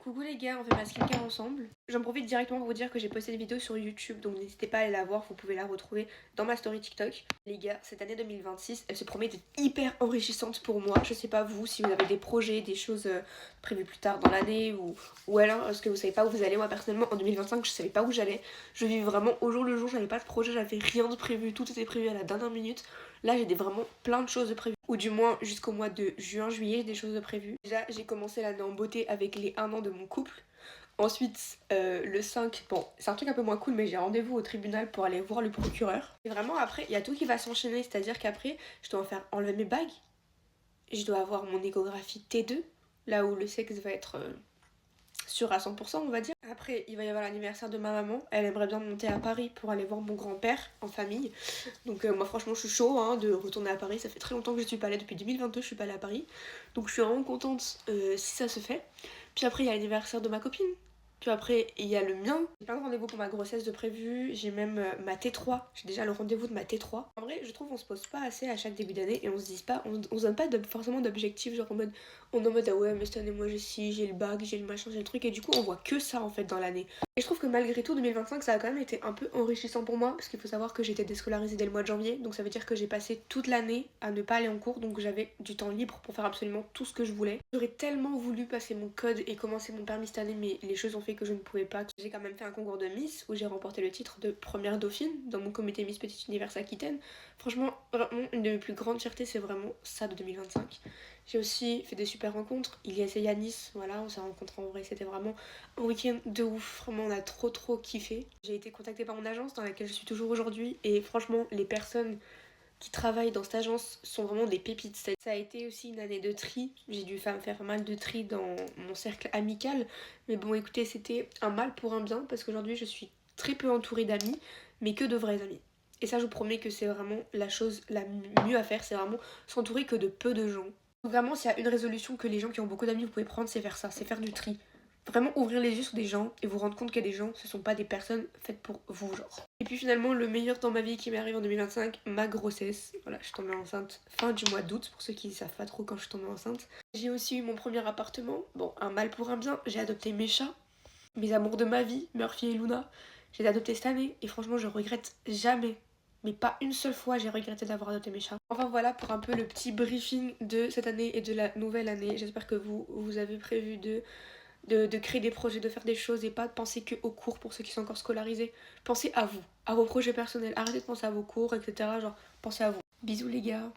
Coucou les gars, on fait ma skincare ensemble. J'en profite directement pour vous dire que j'ai posté une vidéo sur YouTube, donc n'hésitez pas à aller la voir, vous pouvez la retrouver dans ma story TikTok. Les gars, cette année 2026, elle se promet d'être hyper enrichissante pour moi. Je sais pas vous, si vous avez des projets, des choses prévues plus tard dans l'année, ou alors est-ce que vous savez pas où vous allez. Moi personnellement en 2025 je savais pas où j'allais. Je vis vraiment au jour le jour, j'avais pas de projet, j'avais rien de prévu, tout était prévu à la dernière minute. Là j'ai vraiment plein de choses de prévues, ou du moins jusqu'au mois de juin, juillet, j'ai des choses de prévues. Déjà j'ai commencé l'année en beauté avec les 1 an de mon couple. Ensuite, le 5, bon, c'est un truc un peu moins cool, mais j'ai rendez-vous au tribunal pour aller voir le procureur. Et vraiment, après, il y a tout qui va s'enchaîner, c'est-à-dire qu'après, je dois en faire enlever mes bagues, je dois avoir mon échographie T2, là où le sexe va être sûr à 100%, on va dire. Après, il va y avoir l'anniversaire de ma maman, elle aimerait bien monter à Paris pour aller voir mon grand-père en famille. Donc moi franchement je suis chaud hein, de retourner à Paris, ça fait très longtemps que je suis pas allée, depuis 2022 je suis pas allée à Paris. Donc je suis vraiment contente si ça se fait. Puis après il y a l'anniversaire de ma copine. Puis après il y a le mien. J'ai plein de rendez-vous pour ma grossesse de prévu, j'ai même ma T3, j'ai déjà le rendez-vous de ma T3. En vrai je trouve qu'on se pose pas assez à chaque début d'année et on se dit pas, on se donne pas forcément d'objectifs, genre en mode, on est en mode ah ouais mais cette année moi j'ai ci, j'ai le bac, j'ai le machin, j'ai le truc, et du coup on voit que ça en fait dans l'année. Et je trouve que malgré tout 2025 ça a quand même été un peu enrichissant pour moi, parce qu'il faut savoir que j'étais déscolarisée dès le mois de janvier, donc ça veut dire que j'ai passé toute l'année à ne pas aller en cours, donc j'avais du temps libre pour faire absolument tout ce que je voulais. J'aurais tellement voulu passer mon code et commencer mon permis cette année, mais les choses ont fait que je ne pouvais pas. J'ai quand même fait un concours de Miss où j'ai remporté le titre de première dauphine dans mon comité Miss Petit Univers Aquitaine. Franchement, vraiment une de mes plus grandes fiertés, c'est vraiment ça de 2025. J'ai aussi fait des super rencontres, Ilyes et Yanis, voilà, on s'est rencontrés en vrai, c'était vraiment un week-end de ouf, vraiment on a trop kiffé. J'ai été contactée par mon agence dans laquelle je suis toujours aujourd'hui, et franchement les personnes qui travaillent dans cette agence sont vraiment des pépites. Ça a été aussi une année de tri, j'ai dû faire pas mal de tri dans mon cercle amical, mais bon écoutez, c'était un mal pour un bien, parce qu'aujourd'hui je suis très peu entourée d'amis, mais que de vrais amis. Et ça je vous promets que c'est vraiment la chose la mieux à faire, c'est vraiment s'entourer que de peu de gens. Donc vraiment s'il y a une résolution que les gens qui ont beaucoup d'amis vous pouvez prendre, c'est faire ça, c'est faire du tri. Vraiment ouvrir les yeux sur des gens et vous rendre compte qu'il y a des gens, ce sont pas des personnes faites pour vous, genre. Et puis finalement, le meilleur dans ma vie qui m'arrive en 2025, ma grossesse. Voilà, je suis tombée enceinte fin du mois d'août, pour ceux qui savent pas trop quand je suis tombée enceinte. J'ai aussi eu mon premier appartement. Bon, un mal pour un bien, j'ai adopté mes chats, mes amours de ma vie, Murphy et Luna. J'ai adopté cette année et franchement, je regrette jamais. Mais pas une seule fois j'ai regretté d'avoir adopté mes chats. Enfin voilà pour un peu le petit briefing de cette année et de la nouvelle année. J'espère que vous avez prévu de créer des projets, de faire des choses et pas de penser que aux cours pour ceux qui sont encore scolarisés. Pensez à vous, à vos projets personnels. Arrêtez de penser à vos cours, etc. Genre, pensez à vous. Bisous les gars.